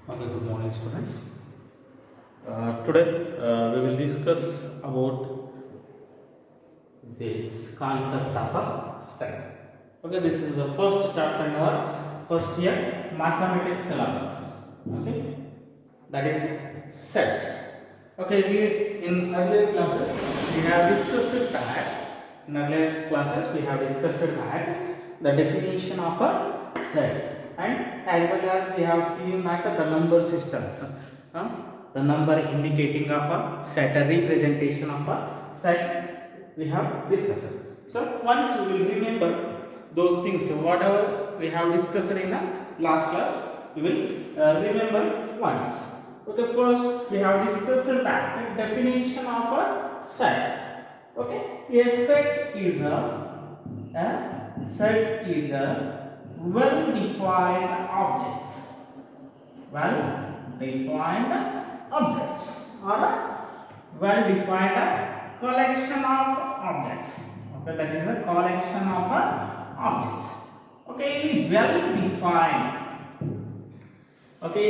Okay, good morning, students. Today we will discuss about this concept of a stack. Okay, this is the first chapter in our first year mathematics syllabus. Okay, that is sets. Okay, in earlier classes we have discussed that the definition of a sets, and as well as we have seen that the number systems, uh, the number indicating of a set, a representation of a set we have discussed. So once we will remember those things, whatever we have discussed in the last class, we will remember once. Okay, first we have discussed that definition of a set. Okay, a set is a well defined objects. Well defined objects or a well defined collection of objects. Okay, that is a collection of objects. Okay, well defined. Okay,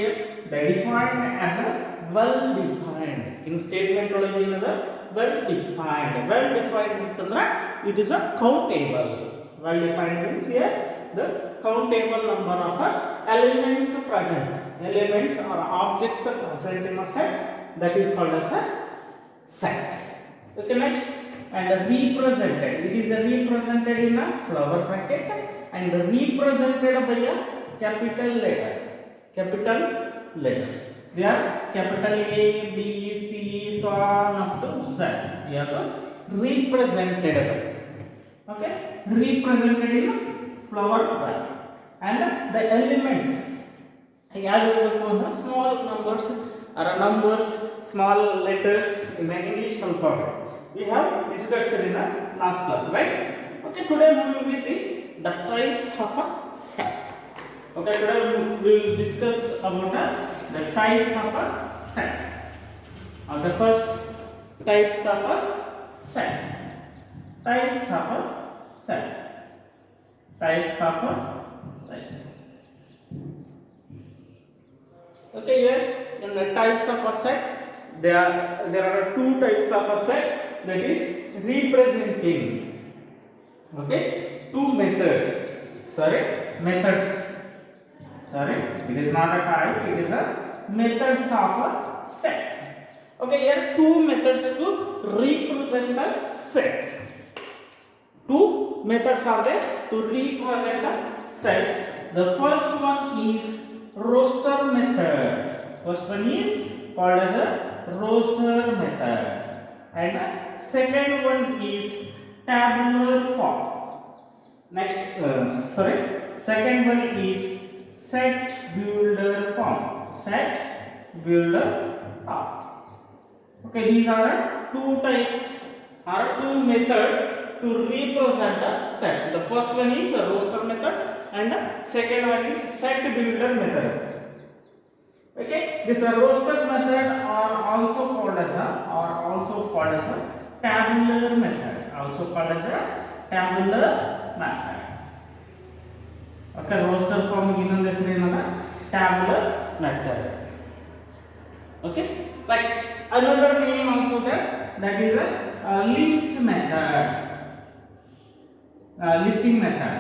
they defined as a well defined. In statement ಒಳಗೆ ಏನದ well defined. Well defined ಅಂತಂದ್ರೆ it is a countable. Well defined means here the countable number of elements present. Elements or objects are present in a set, that is called as a set. Okay, next, and represented. It is represented in a flower bracket and represented by a capital letter. Capital letters. They are capital A, B, C, so on up to Z. We are represented. Okay, represented in flower bracket. And the elements. Small numbers or numbers, small letters in the English alphabet. We have discussed in the last class, right? Okay, today we will be the types of a set. Okay, today we will discuss about the types of a set. The first types of a set. Types of a set. Types of a set. Okay, here in the types of a set, there are two types of a set, that is representing. Okay, two methods. Methods. It is not a type, it is a methods of a sets. Okay, here two methods to represent a set. Two methods are there to represent a sets. The first one is roster method. First one is called as a roster method, and second one is tabular form. Next, second one is set builder form. Set builder form. Okay, these are two types or two methods to represent a set. The first one is a roster method and the second one is set builder method. Okay, this roster method are also called as a tabular method. Okay, roster form ಇನ್ನೊಂದು ಹೆಸರು ಏನಂದ್ರೆ tabular method. Okay, next another name also there, that is a list method. Listing method.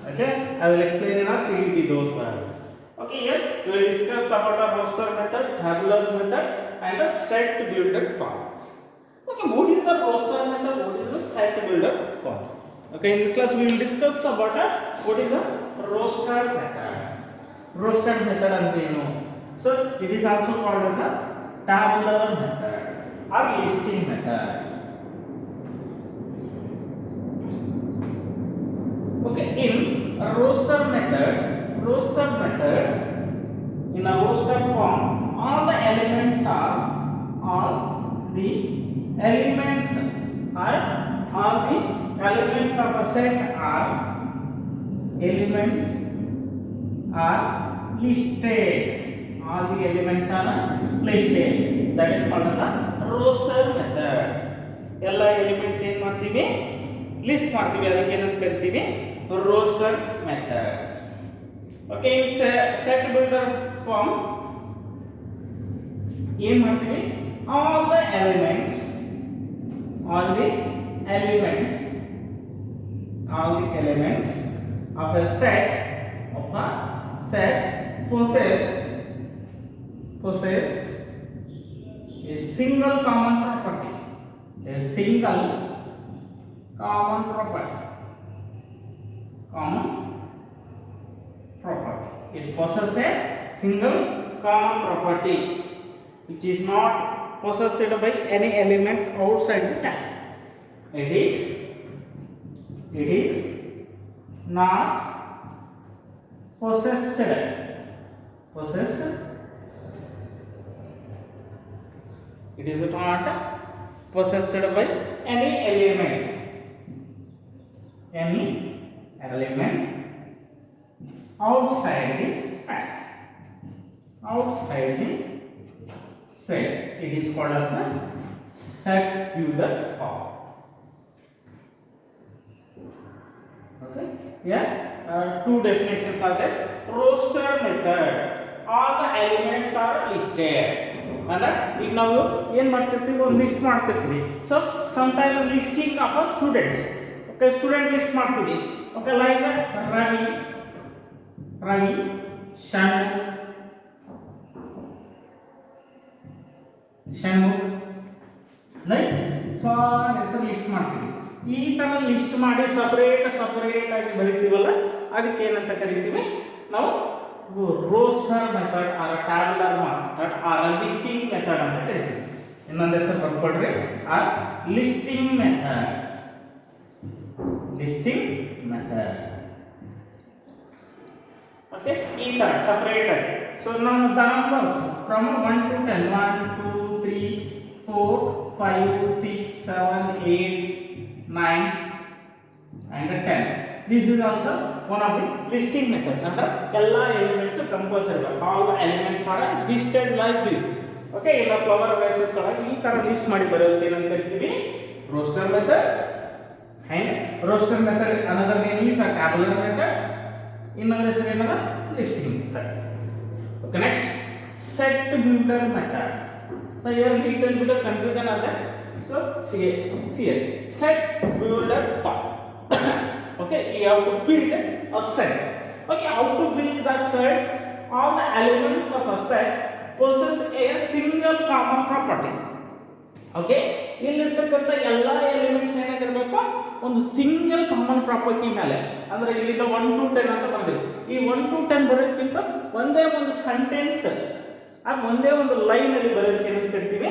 Okay, I will explain in a CET those words. Okay, here we will discuss about a roster method, tabular method, and a set builder form. Okay, what is the roster method? What is the set builder form? Okay, in this class we will discuss about what is a roster method. Roster method andre enu? So it is also called as a tabular method or listing method. Okay, in a roster method, in a roster form, all the elements are of a set are listed. All the elements are listed. That is called as a roster method. Ella elements ಏನು ಮಾಡ್ತೀವಿ, list ಮಾಡ್ತೀವಿ, ಅದಕ್ಕೆ ಏನಂತ ಕರಿತೀವಿ, roster method. Okay, in set builder form ಏನು ಮಾಡ್ತೀವಿ, all the elements all the elements of a set possess a single common property. It possesses a single common property which is not possessed by any element outside the set. It is not possessed. It is not possessed by any element outside the set. It is called as a set builder form. Okay, yeah, two definitions are there. Roster method, all the elements are listed. ಅಂದ್ರೆ ಈಗ ನಾವು ಏನು ಮಾಡ್ತಿರ್ತೀವಿ, ಒಂದು list ಮಾಡ್ತಿರ್ತೀವಿ. So some time listing of students. Okay, student list ಮಾಡ್ತೀವಿ. Okay, like Ravi, Shanmukh like so ಹೆಸರು list ಮಾಡ್ತೀವಿ. ಈ ತರ ಲಿಸ್ಟ್ ಮಾಡಿ ಸಪರೇಟ್ ಆಗಿ ಬರೀತೀವಲ್ಲ, ಅದಕ್ಕೆ ಏನಂತ ಕರಿತೀವಿ ನಾವು, roster method or tabular method or listing method ಅಂತ ಕರಿತೀವಿ. ಇನ್ನೊಂದು ಹೆಸರು ಬರ್ಕೊಡ್ರಿ, ಆರ್ ಲಿಸ್ಟಿಂಗ್ ಮೆಥಡ್. ಓಕೆ, ಈ ತರ ಸಪರೇಟ್ ಆಗಿ. ಸೊ ನಾವು the numbers from 1 to 10, 1 2 3 4 5 6 7 8 9 and 10. This is also one of the listing method. Answer, all elements compulsory. All the elements are listed like this. Okay, in the flower vases ee tara list ಮಾಡಿ ಬರೋದಕ್ಕೆ ಏನಂತ ಕರಿತೀವಿ, roster method. And roster method another name is a tabular method. ಇನ್ನೊಂದು ಹೆಸರು ಏನದ, listing method. Okay, next, set builder method. So here little bit of confusion are there. So see here, set builder form. Okay, you have to build a set. Okay, how to build that set? All the elements of a set possess a single common property. Okay, ಇಲ್ಲಿರ್ತಕ್ಕಂಥ ಎಲ್ಲ elements ಏನಾಗಿರಬೇಕು, ಒಂದು single common property ಮೇಲೆ. ಅಂದ್ರೆ ಇಲ್ಲಿಂದ 1 to 10 ಅಂತ ಬಂದಿದೆ. ಈ 1 to 10 ಬರೋದಕ್ಕಿಂತ ಒಂದೇ ಒಂದು ಸೆಂಟೆನ್ಸ್, ಒಂದೇ ಒಂದು ಲೈನ್ ಅಲ್ಲಿ ಬರೋದಕ್ಕೆ ಏನಂತ ಕರಿತೀವಿ,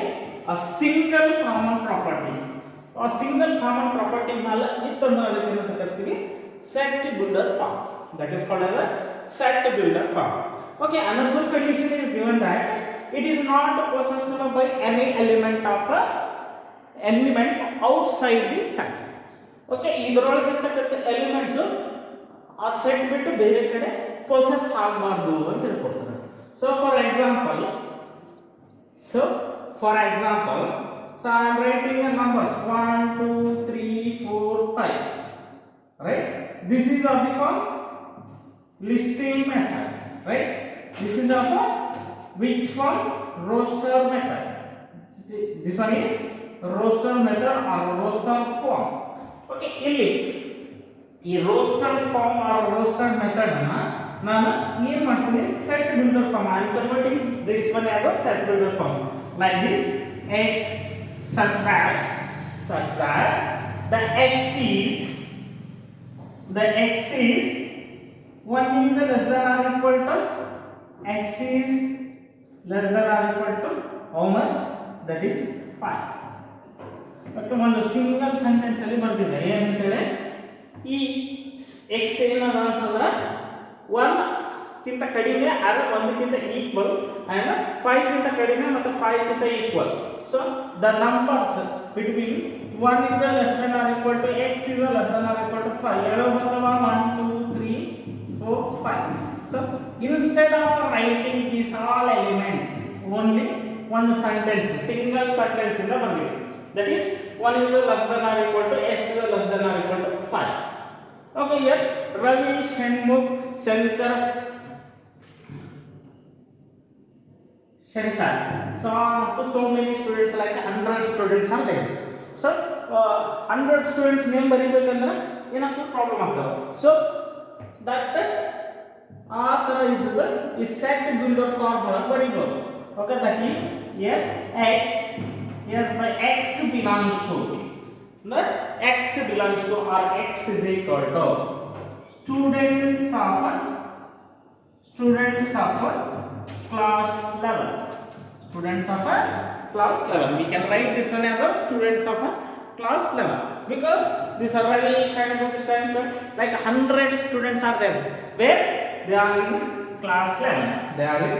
a single common property. A single common property ಮೇಲೆ ಇತ್ತಂದ್ರೆ ಅದಕ್ಕೆ ಏನಂತ ಕರಿತೀವಿ, set builder form. That is called as a set builder form. Okay, another condition is given that it is not possessed by any element outside the set. Okay, ಇದರೊಳಗೆ ಇರ್ತಕ್ಕಂಥ elements ಆ set ಬಿಟ್ಟು ಬೇರೆ ಕಡೆ ಪೊಸೆಸ್ ಆಗಬಾರ್ದು ಅಂತ ಹೇಳ್ಕೊಡ್ತಾರೆ. So for example, so I am writing the numbers 1 2 3 4 5, right? This is of the form listing method, right? This is of which form, roster method. This one is roster method or roster form. Okay, ಇಲ್ಲಿ ಈ roster form or roster method ನಾನು ಏನು ಮಾಡ್ತೀನಿ, set builder form. I am converting this one as a set builder form like this. X such that the x is 1 is less than or equal to x is less than or equal to how much, that is 5. But ಒಂದು single sentence ಅಲ್ಲಿ ಬರ್ತಿದೆ ಏನಂತೇಳಿ, ಈ x ಏನದ ಅಂತಂದ್ರೆ 1 ಕಿಂತ ಕಡಿಮೆ R 1 ಕಿಂತ ಈಕ್ವಲ್ ಅಂಡ್ 5 ಕಿಂತ ಕಡಿಮೆ ಮತ್ತು 5 ಕಿಂತ equal. So the numbers between 1 is less than or equal to x is less than or equal to 5 ಯಾವ ಬರ್ತವ, 1 2 3 4 5. So instead of writing these all elements, only one sentence, single sentence ಇಂದ ಬರ್ತೀವಿ. That is 1 is less than or equal to x is less than or equal to 5. Okay, here Ravi, Shanmukh, Shankar, Shankar. So up to so many students, like 100 students are there. So 100 students name ಬರಿಬೇಕಂದ್ರೆ ಏನಾಗ್ತದೆ problem ಆಗ್ತದೆ. So that ಆ ತರ ಇದ್ದದ ಈ set builder form ಒಳಗೆ ಬರಿಬಹುದು. Okay, that is here x, here by x belongs to the x belongs to or x is equal to students of class 11. Students of a class 11. We can write this one as a students of a class 11 because this are very standard like 100 students are there where they are in class 11. They are in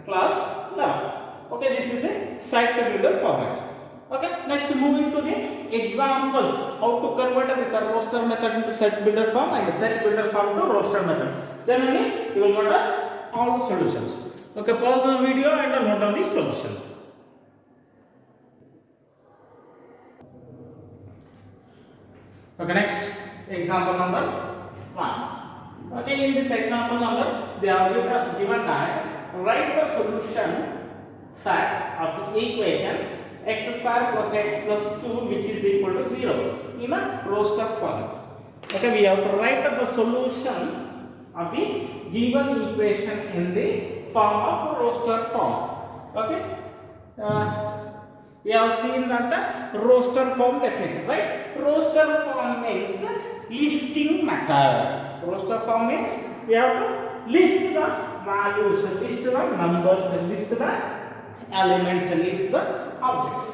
class 11. Okay, this is the set builder format. Okay, next moving to the examples how to convert this roster method into set builder form and set builder form to roster method. Then only you will get all the solutions. Okay, pause the video and note down the solution. Okay, next example number 1. Okay, in this example number they are given that write the solution set of the equation x square plus x plus 2 which is equal to 0 in a roster form. Okay, we have to write the solution of the given equation in the form of roster form. Okay, we have seen that roster form definition, right? Roster form means listing method. Roster form means we have to list the values, list the numbers, list the elements, list the objects.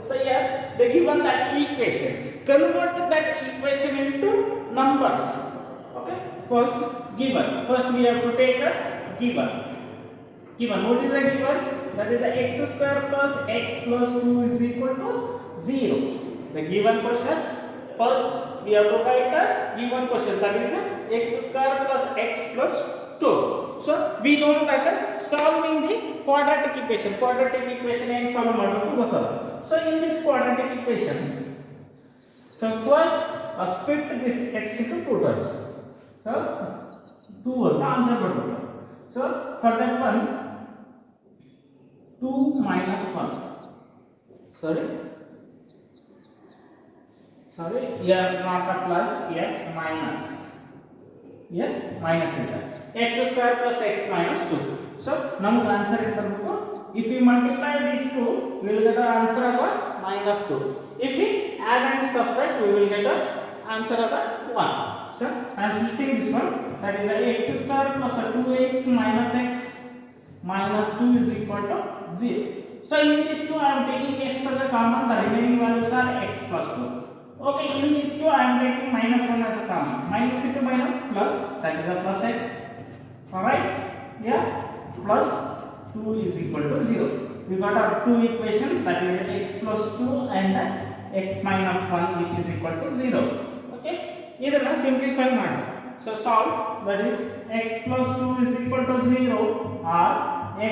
So here they given that equation, convert that equation into numbers. Okay, first we have to take a given. What is the given? That is the x square plus x plus 2 is equal to 0. The given question, first we have to write a given question, that is x square plus x plus 2. So we know that solving the quadratic equation and solve ಮಾಡಬೇಕು ಗೊತ್ತಲ್ಲ. So in this quadratic equation, so first split this x into two terms. So 2 ಅಂತ answer ಬರಬೇಕು. So for that one 2 minus 1, sorry here not a plus, here minus is there. X square plus x minus 2. So ನಮಗೆ answer ಏನು ಬರಬೇಕು? If we multiply these two, we will get the answer as a minus 2. If we add and subtract, we will get the answer as a 1. So I am splitting this one, that is a x square plus a 2x minus x minus 2 is equal to 0. So in these two I am taking x as a common, the remaining values are x plus 2. Okay, in these two I am taking minus 1 as a common, minus into minus plus, that is a plus x. Alright, yeah, plus 2 is equal to 0. We got our two equations, that is x plus 2 and x minus 1 which is equal to 0. Okay, ಇದನ್ನ simplify ಮಾಡಿ. So solve, that is x plus 2 is equal to 0 or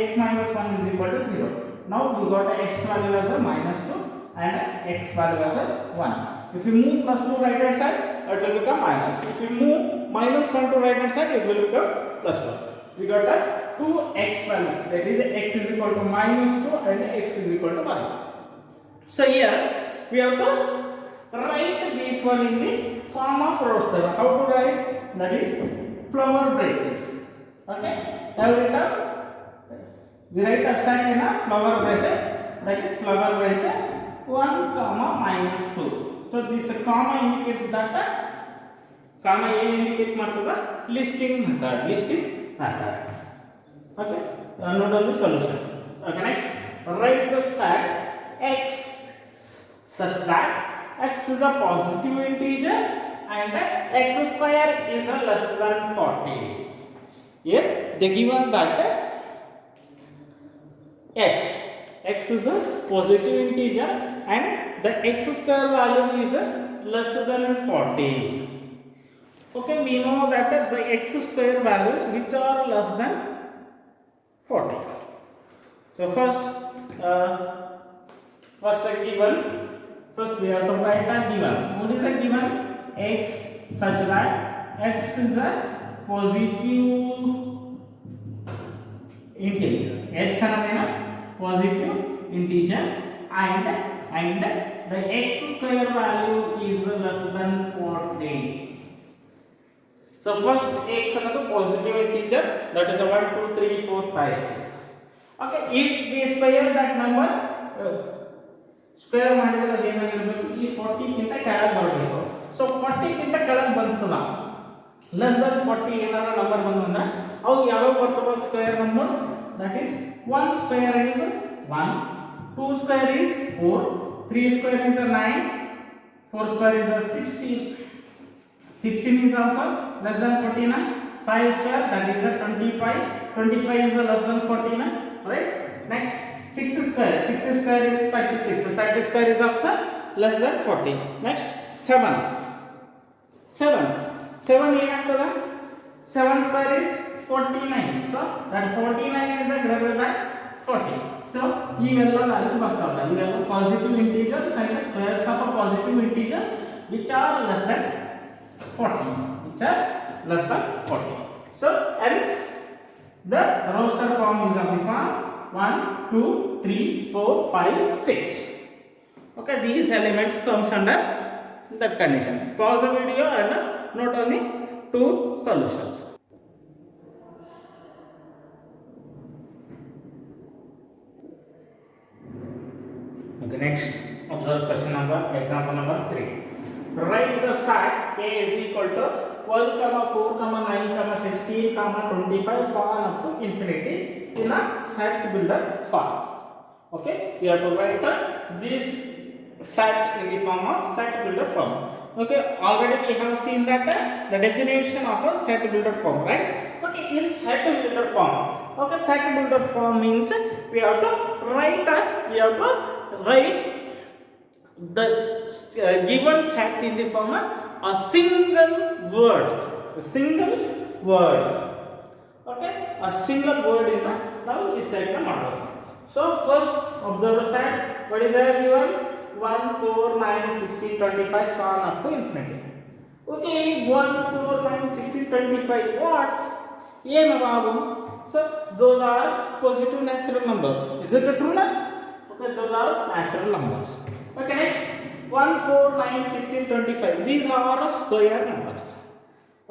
x minus 1 is equal to 0. Now we got x value as a minus 2 and x value as a 1. If you move plus 2 right hand side, it will become minus. If you move minus 1 to right hand side, it will become plus 1. We got a 2x values, that is x is equal to minus 2 and x is equal to 1. So here we have to write this one in the form of roster. How to write? That is flower braces. Okay, every time we write a set in a flower braces, that is flower braces 1 comma minus 2. So this comma indicates that comma indicate ಮಾಡ್ತದ listing method. Okay, note on the solution. Okay, next write the set x such that x is a positive integer and x square is a less than 40. Here they given that x is a positive integer and the x square value is a less than 40. Okay, we know that the x square values which are less than 40. So first given, first we have to write a given. What is the given? X such that x is a positive integer. X ಅನ್ನೋದೇನ positive integer, and the x square value is less than 40. So first x another positive integer, that is 1 2 3 4 5 6. Okay, if we square that number, square ಮಾಡಿದ್ರೆ ಅದು ಏನಾಗಿರಬೇಕು, ಈ 40 ಗಿಂತ ಕೆಳಗೆ ಬರಬೇಕು. So 40 ಗಿಂತ ಕೆಳಗೆ ಬಂತಲ್ಲ, less than 40 ಏನಾರ ನಂಬರ್ ಬಂದ್ರೆ ಅವು ಯಾವ ಬರ್ತವೆ square numbers, that is 1 square is 1, 2 square is 4, 3 square is 9, 4 square is 16. 16 is also less than 49. 5 square, that is 25. 25 is less than 49, right? Next 6 square, 6 square is 36. So 30 square is also less than 40. Next 7 ಏನಾಗ್ತದೆ, 7 square is 49. So that 49 is greater than 40. So ಇವೆಲ್ಲ value ಬರ್ತಾವಲ್ಲ, ಇವೆಲ್ಲ positive integers and squares of positive integers which are less than 40, which are less than 40. So hence the roster form is of the form 1 2 3 4 5 6. Okay, these elements comes under that condition. Pause the video and note only two solutions. Okay, next observe question number, example number 3. Write the set A is equal to 1, 4, 9, 16, 25, so on up to infinity in a set builder form. Okay, we have to write this set in the form of set builder form. Okay, already we have seen that the definition of a set builder form, right? Okay, in set builder form, okay, set builder form means we have to write the given set in the form of a single word, okay, a single word in the now is set model. So first observe the set. What is there given? 1 4 9 16 25 so on up to infinity. Okay, 1 4 9 16 25 what Babu? So those are positive natural numbers. Is it true now? Okay, those are natural numbers. Okay, next 1 4 9 16 25, these are square numbers.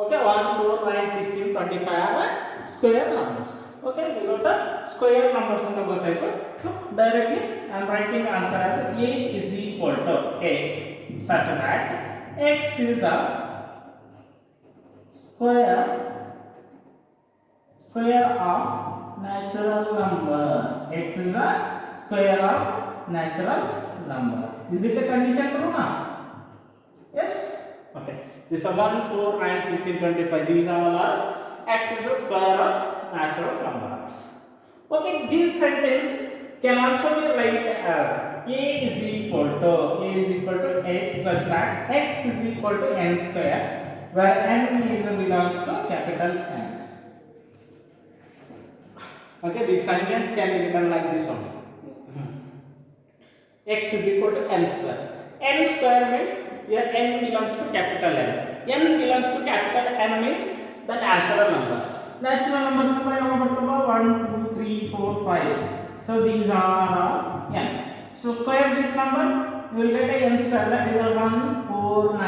Okay, 1 4 9 16 25 are square numbers. Okay, we got the square numbers ಅಂತ ಗೊತ್ತಾಯ್ತು. So directly I am writing answer as A is equal to H such that X is a square of natural number. X is a square of natural number. Is it a condition true now? Yes. Okay, this is 1 4 9 16 25, these all are X is a square of natural numbers. Okay, this sentence can also be written as A is equal to X such that X is equal to n square, where n belongs to capital N. Okay, this sentence can be written like this only. X is equal to n square. N square means here n belongs to capital N. N belongs to capital N means the natural numbers. Natural numbers 1 2 3 4 5. So these are n. So square this number, you will get a n square, that is 1 4 9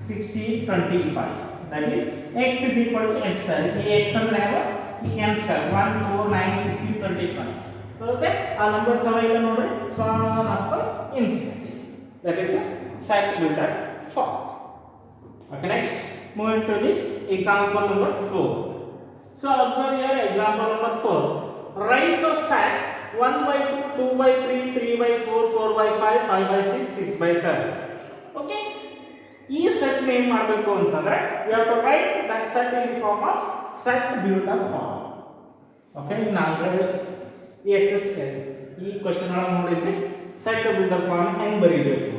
16 25. That is x is equal to n square. The x ಅಂದ್ರೆ n square 1 4 9 16 25. Okay, our numbers are here nodri, so on up to infinity. That is a set builder form. Okay, next move into the example number 4. So observe here example number 4. Write the set 1 by 2, 2 by 3, 3 by 4, 4 by 5, 5 by 6, 6 by 7. Okay, ಈ set name ಮಾಡಬೇಕು ಅಂತಂದ್ರೆ we have to write that set in the form of set builder form. Okay, ನಾವು ಈ exercise ಈ question ಅನ್ನು ನೋಡಿದ್ರೆ set builder form ಹೆಂಗೆ ಬರೀಬೇಕು.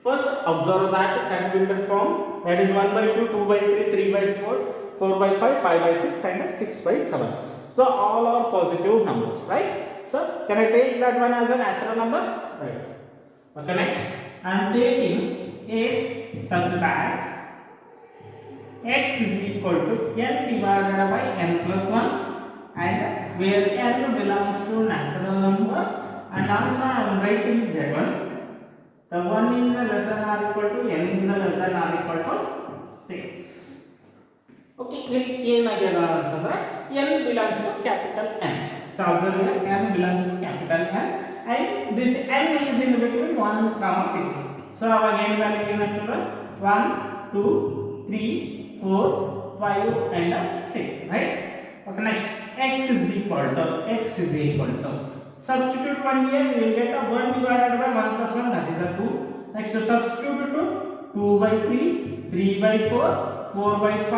First observe that set builder form, that is 1 by 2, 2 by 3, 3 by 4, 4 by 5, 5 by 6 and 6 by 7. So all are positive numbers, right? So can I take that one as a natural number? Right. Okay, next I am taking x such that x is equal to n divided by n plus 1 and where n belongs to natural number, and also I am writing that one. The 1 is less than or equal to n is less than or equal to 6. Okay, ಇಲ್ಲಿ ಏನಾಗಿದೆ ಅಂತಂದ್ರೆ n belongs to capital N. So observe here, n belongs to capital N and this n is in between 1 comma 6. So ಅವಾಗ n value ಏನಾಗ್ತದೆ 1 2 3 4 5 and 6, right? Okay, next x is equal to substitute 1 here, we will get a 1 divided by 1 plus 1, that is a 2. Next substitute 2 by 3 3 by 4 4 by 5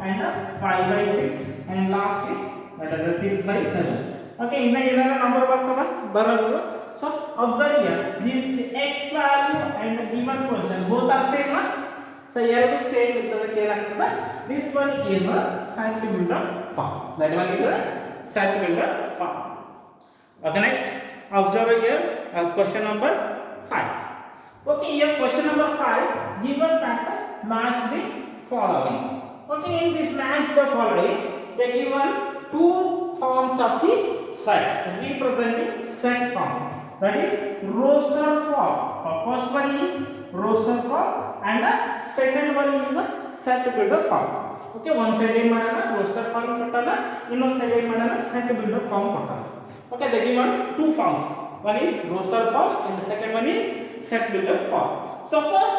and 5 by 6 and last that is a 6 by 7. Okay, inna ಏನರ number ಬರ್ತದ ಬರಲ್ಲ. So observe here, this x value and given position both are same. So ಎರಡು same ಇದ್ದದಕ್ಕೆ ಏನಾಗ್ತದೆ, this one is a centimeter form, that one is a centimeter form. Okay, next observe here question number 5. Okay, here question number 5 given that match the following. Okay, in this match the following, they given two forms of the set representing set forms, that is roster form. First one is roster form and the second one is a set builder form. Okay, one side ಏನು ಮಾಡೋಣ roster form ಕೊಟ್ಟಾನ, ಇನ್ನೊಂದು side ಏನು ಮಾಡೋಣ set builder form ಕೊಟ್ಟಾನ. Okay, they given two forms, one is roster form and the second one is set builder form. So first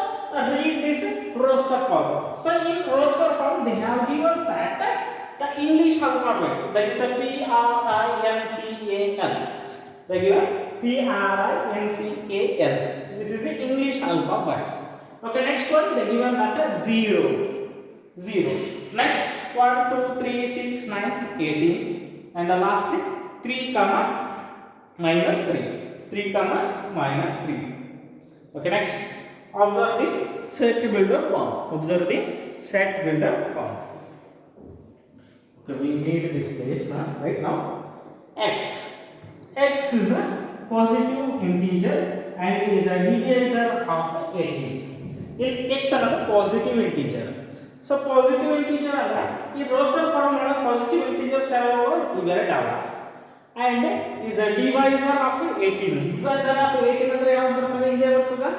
read this roster form. So in roster form they have given that the English alphabets, that is a PRINCAL. They given PRINCAL. This is the English alphabets. Okay, next one they given that 0. Next 1 2 3 6 9 18 and the last 3 comma minus 3. Okay, next observe the set builder form. Okay, we need this place now, right now. X is a positive integer and is a divisor of 18. If x is a positive integer, so positive integer ಅಂದ್ರೆ ಈ roster form ಒಳಗೆ positive integers ಯಾವ್ಯಾವ ಇವೆರಡು ಅವ and is a divisor of 18. Divisor of 18 ಅಂದ್ರೆ ಯಾವುದು ಬರ್ತದೆ, ಇದೇ ಬರ್ತದೆ.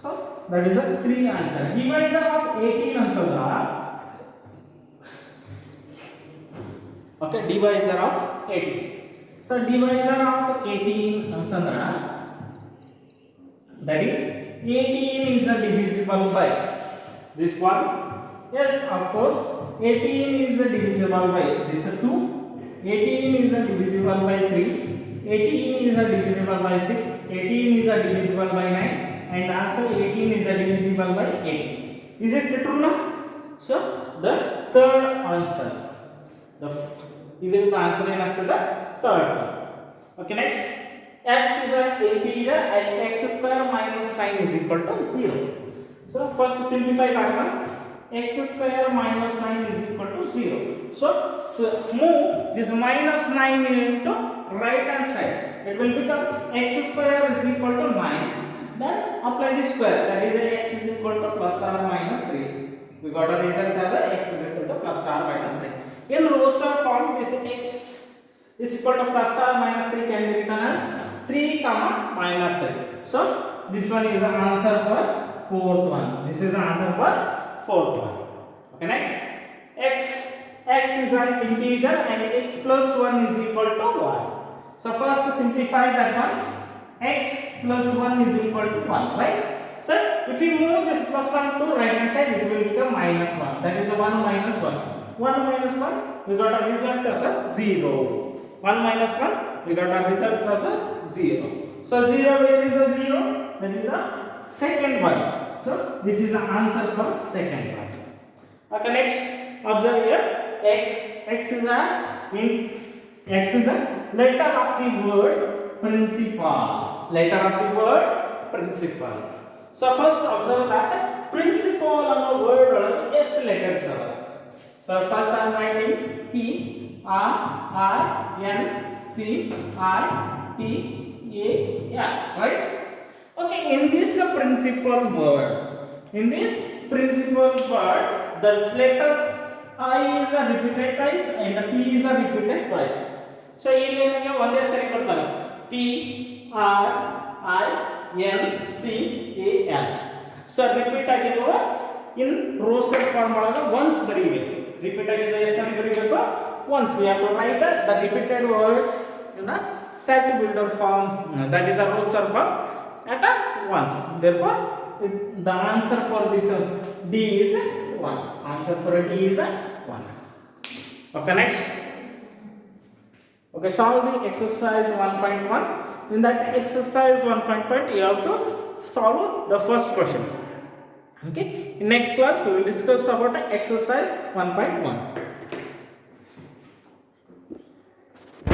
So that is a 3 answer. Divisor of 18 ಅಂತಂದ್ರ okay, divisor of 18. So divisor of 18 ಅಂತಂದ್ರ that is 18 is divisible by this one. Yes, of course 18 is divisible by this 2, 18 is divisible by 3, 18 is divisible by 6, 18 is divisible by 9 and also 18 is divisible by 8. Is it true now? So the third answer, the answer ಏನಾಗ್ತದೆ third one. Okay, next x is an integer and x square minus 9 is equal to 0. So first simplify that one. X square minus 9 is equal to 0. So move this minus 9 into right hand side. It will become x square is equal to 9. Then apply the square, that is x is equal to plus or minus 3. We got a result as x is equal to plus or minus 3. In roster form, this x is equal to plus or minus 3 can be written as 3 comma minus 3. So this one is the answer for fourth one. This is the answer for fourth one. Okay, next x is an integer and x plus 1 is equal to 1. So first simplify that one. X plus 1 is equal to 1, right? So if we move this plus 1 to right hand side, it will become minus 1. That is 1 minus 1. 1 minus 1, we got a result as a 0. 1 minus 1, we got a result as a 0. So 0, where is the 0? That is the second one. So this is the answer for second one. Okay, next observe here, x is a letter of the word principal. So first observe that principal ಅನ್ನೋ word ಒಳಗೆ ಎಷ್ಟು letters ಅವ. So first I am writing P R I N C I P A L, right? Okay, in this principal word, the letter I is a repeated twice and P is a repeated twice. So ಇಲ್ಲಿ ನನಗೆ ಒಂದೇ ಸರಿ ಕೊಡ್ತಾರೆ P R I N C A L. So repeat ಆಗಿರುವ in roster form ಒಳಗೆ once ಬರೀಬೇಕು. Repeat ಆಗಿರುವ ಎಷ್ಟು ಸರಿ ಬರೀಬೇಕು? Once. We have to write the repeated words in a set builder form, that is a roster form at a once. Therefore the answer for this D is 1. Answer for D is 1. Okay, next. Okay, solve the exercise 1.1. In that exercise 1.1 you have to solve the first question. Okay, in next class we will discuss about exercise 1.1.